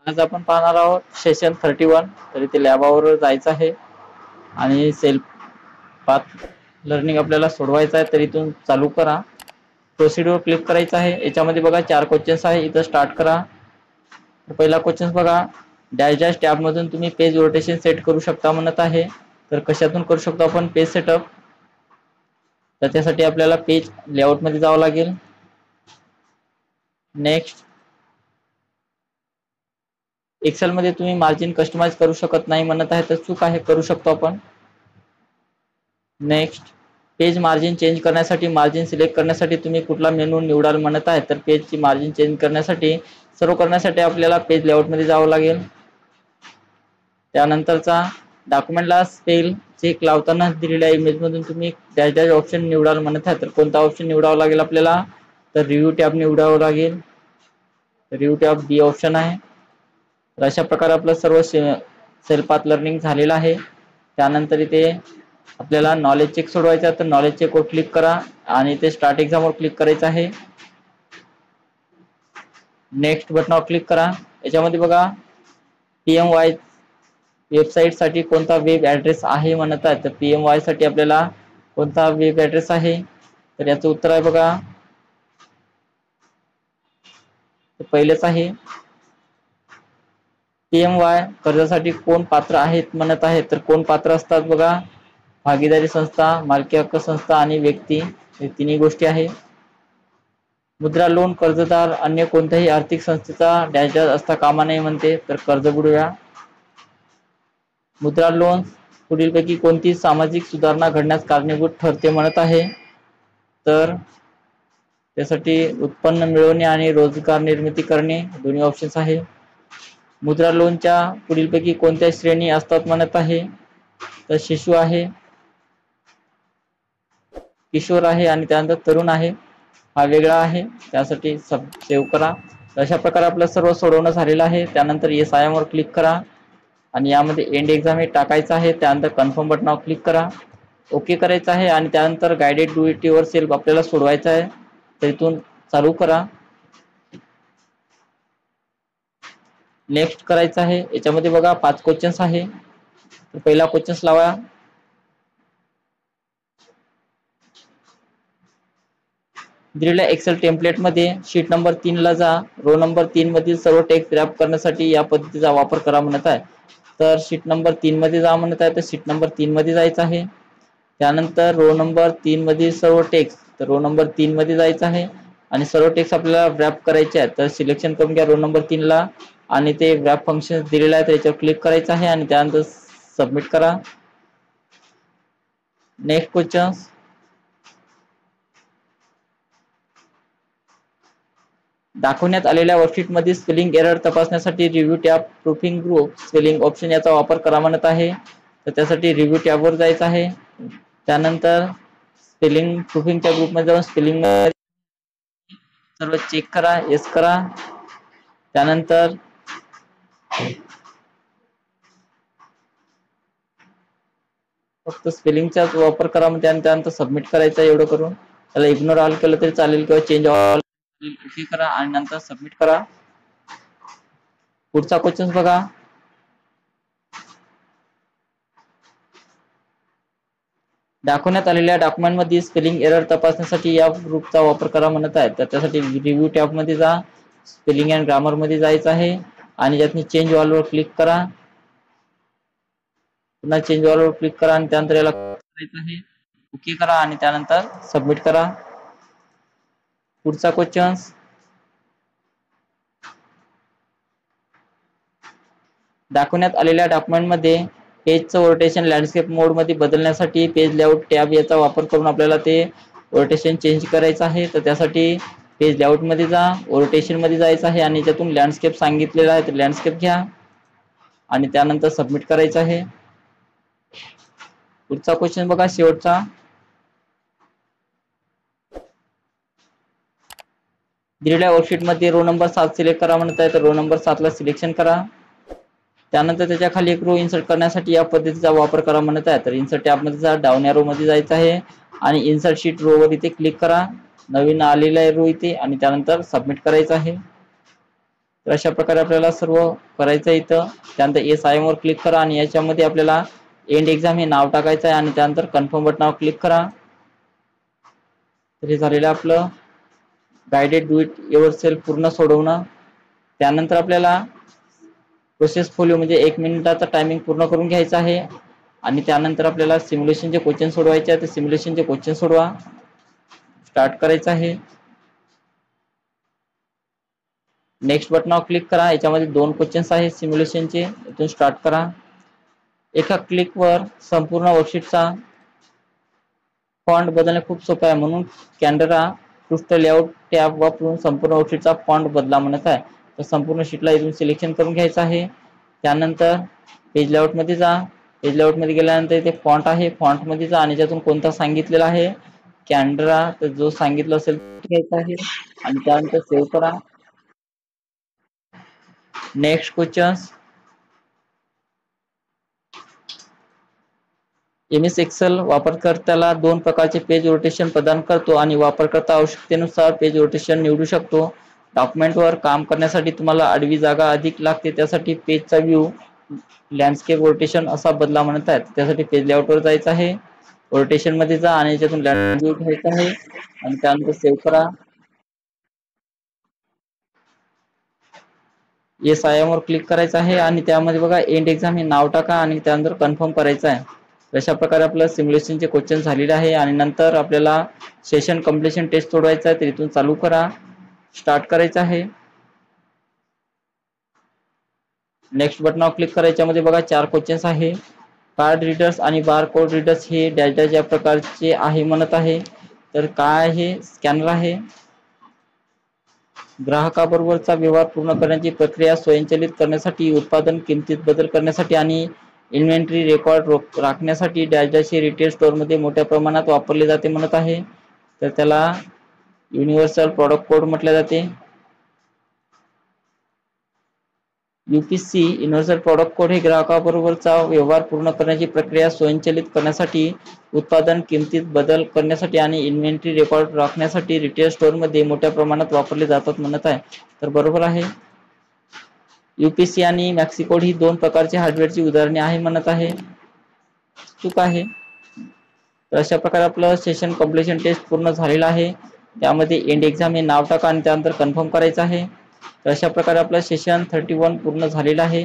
आज आपण पाहणार आहोत सेशन 31. तर इथे लॅबावर जायचं आहे आणि सेल्फ पाथ लर्निंग आपल्याला सोडवायचं आहे. तर इथून चालू करा, प्रोसिडवर क्लिक करायचं आहे. याच्यामध्ये बघा 4 क्वेश्चन्स आहे. इथं स्टार्ट करा. पहिला क्वेश्चन बघा, डॅश डॅश टॅब मधून तुम्ही पेज रोटेशन सेट करू शकता म्हणत आहे. तर कशातून करू शकतो आपण पेज सेटअप? तर त्यासाठी आपल्याला पेज लेआउट मध्ये जावं लागेल. नेक्स्ट, एक्सेल मध्ये तुम्ही मार्जिन कस्टमाइज करू शकत नाही म्हणत आहे, तर चूक आहे, करू शकतो आपण. नेक्स्ट, पेज मार्जिन चेंज करण्यासाठी मार्जिन सिलेक्ट करण्यासाठी तुम्ही कुठला मेनू निवडाल म्हणत आहे. तर पेजची मार्जिन चेंज करण्यासाठी सर्व करण्यासाठी आपल्याला पेज लेआउट मध्ये जावं लागेल. त्यानंतरचा डॉक्युमेंटला स्पेल चेक लावताना दिलेल्या इमेज मधून तुम्ही डॅश डॅश ऑप्शन निवडाल म्हणत आहे. तर कोणता ऑप्शन निवडावा लागेल आपल्याला? तर रिव्ह्यू टॅब निवडावं लागेल. रिव्ह्यू टॅब बी ऑप्शन आहे. तर अशा प्रकारे आपलं सर्व सेल्फ पाथ लर्निंग झालेलं आहे. त्यानंतर इथे आपल्याला नॉलेज चेक सोडवायचा आहे. तर नॉलेज चेक वर क्लिक करा आणि इथे स्टार्ट एक्झाम वर क्लिक करायचं आहे. नेक्स्ट बटनावर क्लिक करा. याच्यामध्ये बघा PMY वेबसाईट साठी कोणता वेब ऍड्रेस आहे म्हणत आहे. तर PMY साठी आपल्याला कोणता वेब ऍड्रेस आहे? तर याचं उत्तर आहे बघा, पहिलेच आहे. PMY कर्जासाठी कोण पात्र आहेत म्हणत आहे. तर कोण पात्र असतात बघा, भागीदारी संस्था, मालकी हक्क संस्था आणि व्यक्ती, हे तिन्ही गोष्टी आहे. मुद्रा लोन कर्जदार अन्य कोणत्याही आर्थिक संस्थेचा डॅश डॅश असता कामा नये म्हणते. तर कर्ज बुडव्या. मुद्रा लोन पुढीलपैकी कोणती सामाजिक सुधारणा घडण्यास कारणीभूत ठरते म्हणत आहे. तर त्यासाठी उत्पन्न मिळवणे आणि रोजगार निर्मिती करणे, दोन्ही ऑप्शन्स आहे. मुद्रा लोनच्या पुढीलपैकी कोणत्या श्रेणी असतात म्हणत आहे. तर शिशु आहे, किशोर आहे आणि त्यानंतर तरुण आहे, हा वेगळा आहे. त्यासाठी सेव्ह करा. अशा प्रकारे आपलं सर्व सोडवणं झालेलं आहे. त्यानंतर SIM वर क्लिक करा आणि यामध्ये एंड एक्झाम हे टाकायचं आहे. त्यानंतर कन्फर्म बटनावर क्लिक करा, ओके करायचं आहे आणि त्यानंतर guided do it your self आपल्याला सोडवायचं आहे. तर इथून चालू करा. नेक्स्ट करायचं आहे. याच्यामध्ये बघा 5 क्वेश्चन्स आहे. तर पहिला क्वेश्चन्स लावा. दिलेल्या एक्सेल टेम्पलेट मध्ये शीट नंबर 3 ला जा. रो नंबर 3 मधील सर्व टेक्स्ट रॅप करण्यासाठी या पद्धतीचा वापर करा म्हणत आहे. तर शीट नंबर 3 मध्ये जा म्हणत आहे. तर शीट नंबर 3 मध्ये जायचं आहे. त्यानंतर रो नंबर 3 मधील सर्व टेक्स्ट, तर रो नंबर 3 मध्ये जायचं आहे आणि सर्व टेक्स्ट आपल्याला रॅप करायचे आहे. तर सिलेक्शन करून घ्या रो नंबर 3 ला आणि ते रॅप फंक्शन दिलेलं आहे त्याच्यावर क्लिक करायचं आहे आणि त्यानंतर सबमिट करा. नेक्स्ट क्वेश्चन, दाखवण्यात आलेल्या वर्कशीट मध्ये स्पेलिंग एरर तपासण्यासाठी review tab proofing group spelling option याचा वापर करा म्हणत आहे. तर त्यासाठी रिव्ह्यू टॅब वर जायचं आहे. त्यानंतर स्पेलिंग प्रूफिंगच्या ग्रुपमध्ये जाऊन स्पेलिंग सर्व चेक करा, येस करा. त्यानंतर फक्त स्पेलिंगचाच वापर करा म्हणते आणि त्यानंतर सबमिट करायचं आहे. एवढं करून त्याला इग्नोर ऑल केलं तरी चालेल किंवा चेंज ऑल ओके करा आणि नंतर सबमिट करा. पुढचा क्वेश्चन बघा, दाखवण्यात आलेल्या डॉक्युमेंट मध्ये स्पेलिंग एरर तपासण्यासाठी या ग्रुपचा वापर करा म्हणत आहे. तर त्यासाठी रिव्ह्यू टॅब मध्ये जा, स्पेलिंग अँड ग्रामर मध्ये जायचं आहे आणि यातनी चेंज ऑल वर क्लिक करा. पुन्हा चेंज ऑल वर क्लिक करा आणि त्यानंतर याला करायचं आहे, ओके करा आणि त्यानंतर सबमिट करा. पुढचा क्वेश्चन, दाखवण्यात आलेल्या डॉक्युमेंट मध्ये पेजचं रोटेशन लँडस्केप मोड मध्ये बदलण्यासाठी पेज लेआउट टॅब याचा वापर करून आपल्याला ते रोटेशन चेंज करायचं आहे. तर त्यासाठी पेज लेआउट मध्ये जा, रोटेशन मध्ये जायचं आहे आणि याच्यातून लँडस्केप सांगितलेला आहे तर लँडस्केप घ्या आणि त्यानंतर सबमिट करायचं आहे. पुढचा क्वेश्चन बघा, शेवटचा, दिलेल्या वर्कशीट मध्ये रो नंबर 7 सिलेक्ट करा म्हणत आहे. तर रो नंबर 7 ला सिलेक्शन करा. त्यानंतर त्याच्या खाली एक रो इन्सर्ट करण्यासाठी या पद्धतीचा वापर करा म्हणत आहे. तर इन्सर्ट टॅब मध्ये जा, डाऊन एरो मध्ये जायचं आहे आणि इन्सर्ट शीट रो वर इथे क्लिक करा. नवीन आलेला आहे रो इथे आणि त्यानंतर सबमिट करायचं आहे. तर अशा प्रकारे आपल्याला सर्व करायचं आहे इथं. त्यानंतर SIM वर क्लिक करा आणि याच्यामध्ये आपल्याला एंड एक्झाम हे नाव टाकायचं आहे आणि त्यानंतर कन्फर्म बटनावर क्लिक करा. तर हे झालेलं आपलं guided do it your self पूर्ण सोडवणं. त्यानंतर आपल्याला प्रोसेस फोलिओ म्हणजे 1 मिनिटाचा टायमिंग पूर्ण करून घ्यायचा आहे आणि त्यानंतर आपल्याला सिम्युलेशनचे क्वेश्चन सोडवायचे आहेत. तर सिम्युलेशनचे क्वेश्चन सोडवा. स्टार्ट करायचं आहे. नेक्स्ट बटनावर क्लिक करा. याच्यामध्ये 2 क्वेश्चन्स आहेत सिम्युलेशनचे. इथून स्टार्ट करा. एका क्लिकवर संपूर्ण वर्कशीटचा फॉन्ट बदलणे खूप सोपं आहे, म्हणून कॅनरा पृष्ठ लेआउट टॅब वापरून संपूर्ण वर्कशीटचा फॉन्ट बदला म्हणत आहे. तर संपूर्ण शीटला इथून सिलेक्शन करून घ्यायचं आहे. त्यानंतर पेज लेआउट मध्ये जा. पेज लेआउट मध्ये गेल्यानंतर इथे फॉन्ट आहे, फॉन्ट मध्ये जा आणि त्यातून कोणता सांगितलेला आहे कॅनरा, तर जो सांगितलं असेल तो घ्यायचा आहे आणि त्यानंतर सेव्ह करा. Next question. MS एक्सेल वापरकर्त्याला 2 प्रकारचे पेज रोटेशन प्रदान करतो आणि वापरकर्ता आवश्यकतेनुसार पेज रोटेशन निवडू शकतो. डॉक्युमेंटवर काम करण्यासाठी तुम्हाला आडवी जागा अधिक लागते, त्यासाठी पेजचा व्ह्यू लँडस्केप रोटेशन असा बदला म्हणत आहेत. त्यासाठी पेज लेआउटवर जायचं आहे, रोटेशन मध्ये जा आणि याच्यातून लँडस्केप घ्यायचा आहे आणि त्यानंतर सेव्ह करा. SIM वर क्लिक करायचं आहे आणि त्यामध्ये बघा एंड एक्झाम हे नाव टाका आणि त्यानंतर कन्फर्म करायचं आहे. अशा प्रकारे आपलं सिम्युलेशनचे क्वेश्चन झालेले आहे आणि नंतर आपल्याला सेशन कम्प्लिशन टेस्ट सोडवायचं आहे. तर इथून चालू करा. स्टार्ट करायचं आहे. नेक्स्ट बटनावर क्लिक करायच्यामध्ये बघा 4 क्वेश्चन्स आहे. कार्ड रीडर्स आणि बारकोड रीडर्स हे डेटा ज्या प्रकारचे आहे म्हणत आहे. तर काय आहे, स्कॅनर आहे. ग्राहकाबरोबरचा व्यवहार पूर्ण करण्याची प्रक्रिया स्वयंचलित करण्यासाठी, उत्पादन किमतीत बदल करण्यासाठी आणि इन्व्हेंटरी रेकॉर्ड राखण्यासाठी डायडाशी रिटेल स्टोअरमध्ये मोठ्या प्रमाणात वापरले जाते म्हणत आहे. तर त्याला युनिव्हर्सल प्रॉडक्ट कोड म्हटले जाते. UPC युनिव्हर्सल प्रॉडक्ट कोड हे ग्राहकाबरोबरचा व्यवहार पूर्ण करण्याची प्रक्रिया स्वयंचलित करण्यासाठी, उत्पादन किमतीत बदल करण्यासाठी आणि इन्व्हेंटरी रेकॉर्ड राखण्यासाठी रिटेल स्टोअरमध्ये मोठ्या प्रमाणात वापरले जातात म्हणत आहे. तर बरोबर आहे. UPC आणि मॅक्सी कोड ही 2 प्रकारची हार्डवेअरची उदाहरणे आहे म्हणत आहे. चूक आहे. तर अशा प्रकारे आपलं सेशन कम्प्लिशन टेस्ट पूर्ण झालेलं आहे. त्यामध्ये एंड एक्झाम हे नाव टाका आणि त्यानंतर कन्फर्म करायचं आहे. तर अशा प्रकारे आपलं सेशन 31 पूर्ण झालेलं आहे.